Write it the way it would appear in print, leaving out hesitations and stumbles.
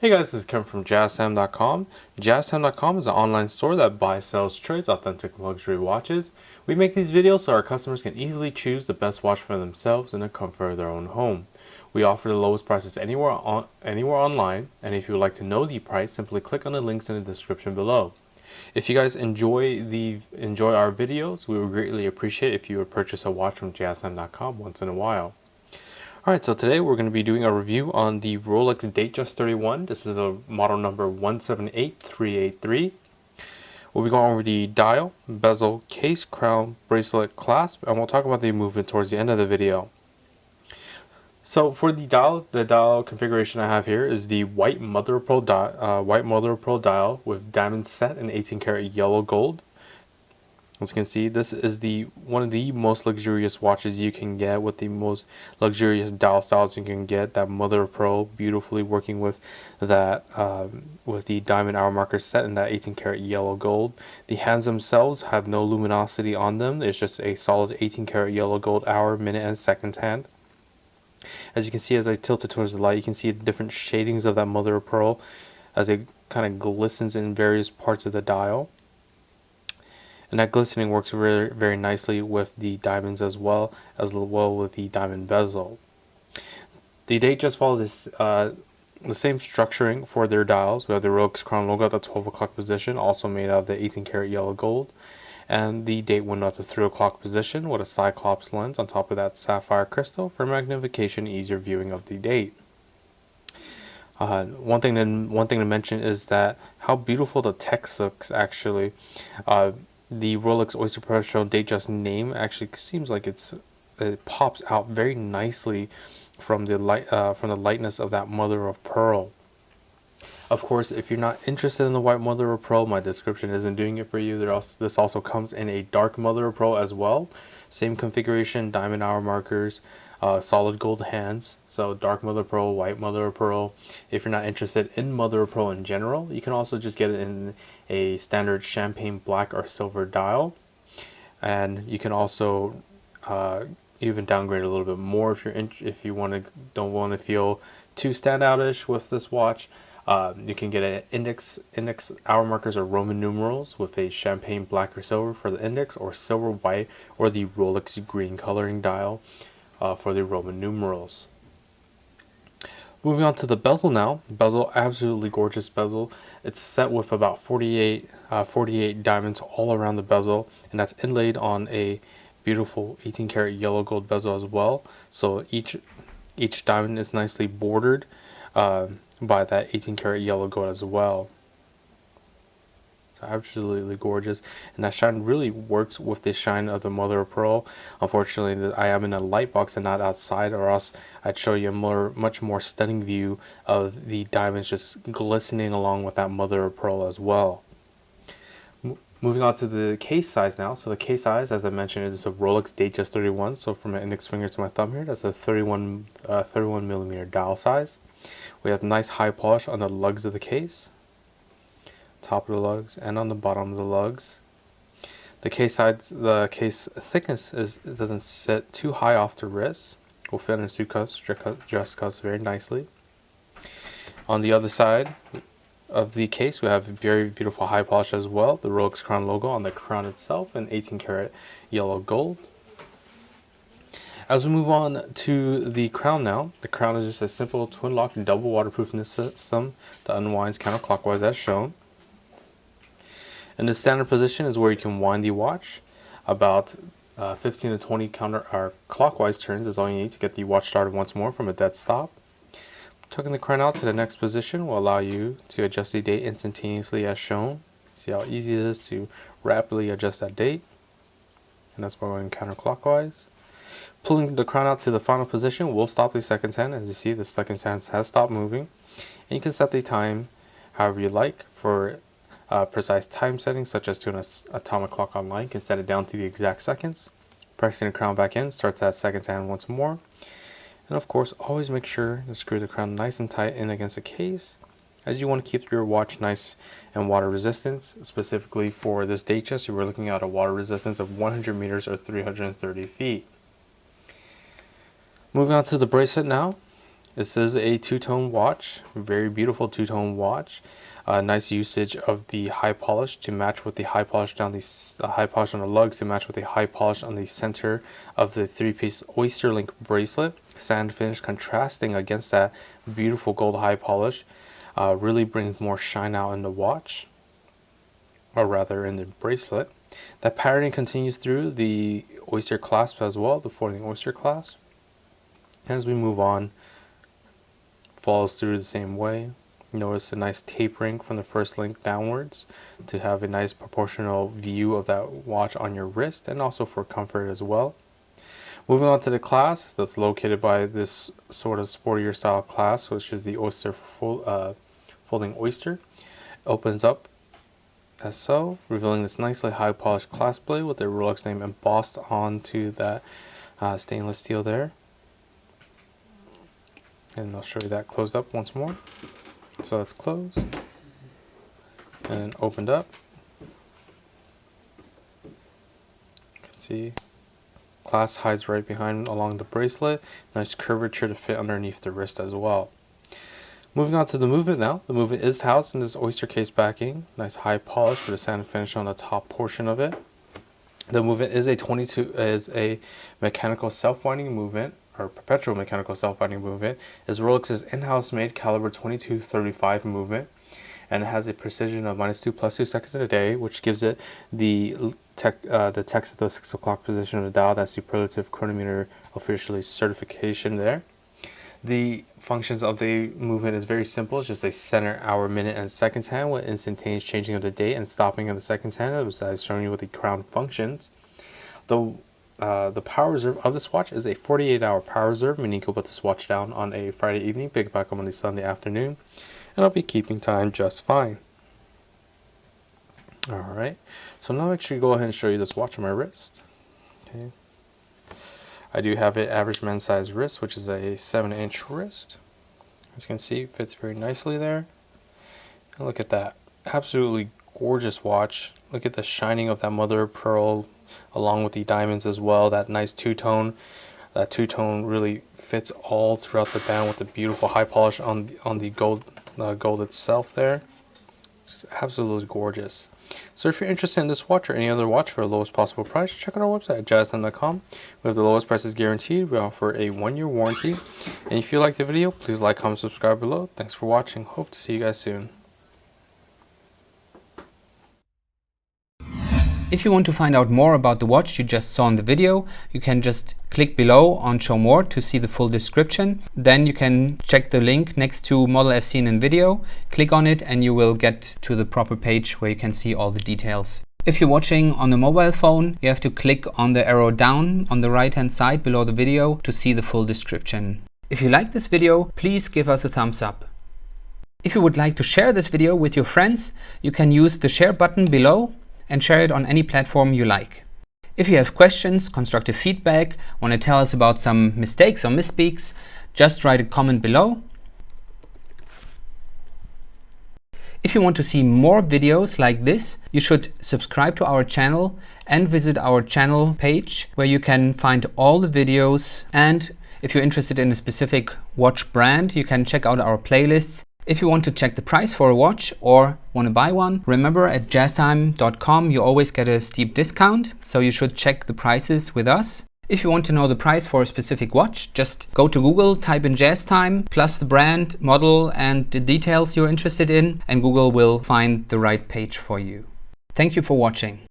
Hey guys, this is Kevin from JazTime.com. JazTime.com is an online store that buys, sells, trades authentic luxury watches. We make these videos so our customers can easily choose the best watch for themselves in the comfort of their own home. We offer the lowest prices anywhere online, and if you would like to know the price, simply click on the links in the description below. If you guys enjoy our videos, we would greatly appreciate if you would purchase a watch from JazTime.com once in a while. Alright, so today we're going to be doing a review on the Rolex Datejust 31. This is the model number 178383. We'll be going over the dial, bezel, case, crown, bracelet, clasp, and we'll talk about the movement towards the end of the video. So for the dial configuration I have here is the white mother of pearl dial with diamond set in 18 karat yellow gold. As you can see, this is one of the most luxurious watches you can get, with the most luxurious dial styles you can get. That mother of pearl, beautifully working with that with the diamond hour marker set in that 18 karat yellow gold. The hands themselves have no luminosity on them. It's just a solid 18 karat yellow gold hour, minute, and second hand. As you can see, as I tilt it towards the light, you can see the different shadings of that mother of pearl as it kind of glistens in various parts of the dial. And that glistening works very, very nicely with the diamonds as well with the diamond bezel. The Datejust follows the same structuring for their dials. We have the Rolex crown logo at the 12 o'clock position, also made out of the 18 karat yellow gold. And the date window at the 3 o'clock position with a Cyclops lens on top of that sapphire crystal for magnification, easier viewing of the date. One thing to mention is that how beautiful the text looks actually. The Rolex Oyster Professional Datejust name actually seems like it pops out very nicely from the lightness of that mother of pearl. Of course, if you're not interested in the white mother of pearl, my description isn't doing it for you. This also comes in a dark mother of pearl as well. Same configuration, diamond hour markers, solid gold hands. So dark mother of pearl, white mother of pearl. If you're not interested in mother of pearl in general, you can also just get it in a standard champagne black or silver dial. And you can also even downgrade a little bit more if you don't want to feel too standoutish with this watch. You can get an index hour markers or Roman numerals with a champagne black or silver for the index, or silver white, or the Rolex green coloring dial for the Roman numerals. Moving on to the bezel now. Bezel, absolutely gorgeous bezel. It's set with about 48 diamonds all around the bezel, and that's inlaid on a beautiful 18 karat yellow gold bezel as well. So each diamond is nicely bordered by that 18 karat yellow gold as well. So absolutely gorgeous, and that shine really works with the shine of the mother of pearl. Unfortunately, I am in a light box and not outside, or else I'd show you a much more stunning view of the diamonds just glistening along with that mother of pearl as well. Moving on to the case size now. So the case size, as I mentioned, is a Rolex Datejust 31. So from my index finger to my thumb here, that's a 31 millimeter dial size. We have nice high polish on the lugs of the case, top of the lugs, and on the bottom of the lugs. The case thickness doesn't sit too high off the wrist. Will fit in suit cuffs, dress cuffs very nicely. On the other side of the case, we have very beautiful high polish as well. The Rolex crown logo on the crown itself in 18 karat yellow gold. As we move on to the crown now, the crown is just a simple twin lock double waterproofness system that unwinds counterclockwise as shown. And the standard position is where you can wind the watch. About 15 to 20 clockwise turns is all you need to get the watch started once more from a dead stop. Tucking the crown out to the next position will allow you to adjust the date instantaneously as shown. See how easy it is to rapidly adjust that date. And that's by going counterclockwise. Pulling the crown out to the final position will stop the second hand. As you see, the second hand has stopped moving. And you can set the time however you like. For precise time settings, such as to an atomic clock online, you can set it down to the exact seconds. Pressing the crown back in starts that second hand once more. And of course, always make sure to screw the crown nice and tight in against the case, as you want to keep your watch nice and water resistant. Specifically for this Datejust, you were looking at a water resistance of 100 meters or 330 feet. Moving on to the bracelet now. This is a two-tone watch, very beautiful two-tone watch. Nice usage of the high polish to match with the high polish down the high polish on the lugs to match with the high polish on the center of the three-piece oyster link bracelet. Sand finish contrasting against that beautiful gold high polish really brings more shine out in the watch, or rather in the bracelet. That patterning continues through the oyster clasp as well, the folding oyster clasp. As we move on, follows through the same way. Notice a nice tapering from the first link downwards to have a nice proportional view of that watch on your wrist, and also for comfort as well. Moving on to the clasp that's located by this sort of sportier style clasp, which is the oyster folding oyster. Opens up as so, revealing this nicely high polished clasp blade with the Rolex name embossed onto that stainless steel there. And I'll show you that closed up once more. So that's closed and then opened up. You can see clasp hides right behind along the bracelet. Nice curvature to fit underneath the wrist as well. Moving on to the movement now. The movement is housed in this oyster case backing. Nice high polish with a sand finish on the top portion of it. The movement is a mechanical self-winding movement, or perpetual mechanical self-winding movement. Is Rolex's in-house made caliber 2235 movement, and it has a precision of -2 + 2 seconds in a day, which gives it the text at the 6 o'clock position of the dial. That superlative chronometer officially certification there. The functions of the movement is very simple. It's just a center, hour, minute, and seconds hand with instantaneous changing of the date and stopping of the seconds hand, as I was showing you with the crown functions. The power reserve of this watch is a 48-hour power reserve, meaning you can put this watch down on a Friday evening, pick it back up on the Sunday afternoon, and it'll be keeping time just fine. Alright, so now I'm actually go ahead and show you this watch on my wrist. Okay. I do have an average men's size wrist, which is a 7-inch wrist. As you can see, it fits very nicely there. And look at that. Absolutely gorgeous watch. Look at the shining of that mother of pearl along with the diamonds as well. That nice two-tone. That two-tone really fits all throughout the band with the beautiful high polish on the gold itself there. It's absolutely gorgeous. So if you're interested in this watch or any other watch for the lowest possible price, check out our website at JazTime.com. We have the lowest prices guaranteed. We offer a 1-year warranty. And if you like the video, please like, comment, subscribe below. Thanks for watching. Hope to see you guys soon. If you want to find out more about the watch you just saw in the video, you can just click below on Show More to see the full description. Then you can check the link next to model as seen in video, click on it, and you will get to the proper page where you can see all the details. If you're watching on a mobile phone, you have to click on the arrow down on the right hand side below the video to see the full description. If you like this video, please give us a thumbs up. If you would like to share this video with your friends, you can use the share button below and share it on any platform you like. If you have questions, constructive feedback, want to tell us about some mistakes or misspeaks, just write a comment below. If you want to see more videos like this, you should subscribe to our channel and visit our channel page where you can find all the videos. And if you're interested in a specific watch brand, you can check out our playlists. If you want to check the price for a watch or want to buy one, remember at JazTime.com you always get a steep discount, so you should check the prices with us. If you want to know the price for a specific watch, just go to Google, type in JazTime, plus the brand, model, and the details you're interested in, and Google will find the right page for you. Thank you for watching.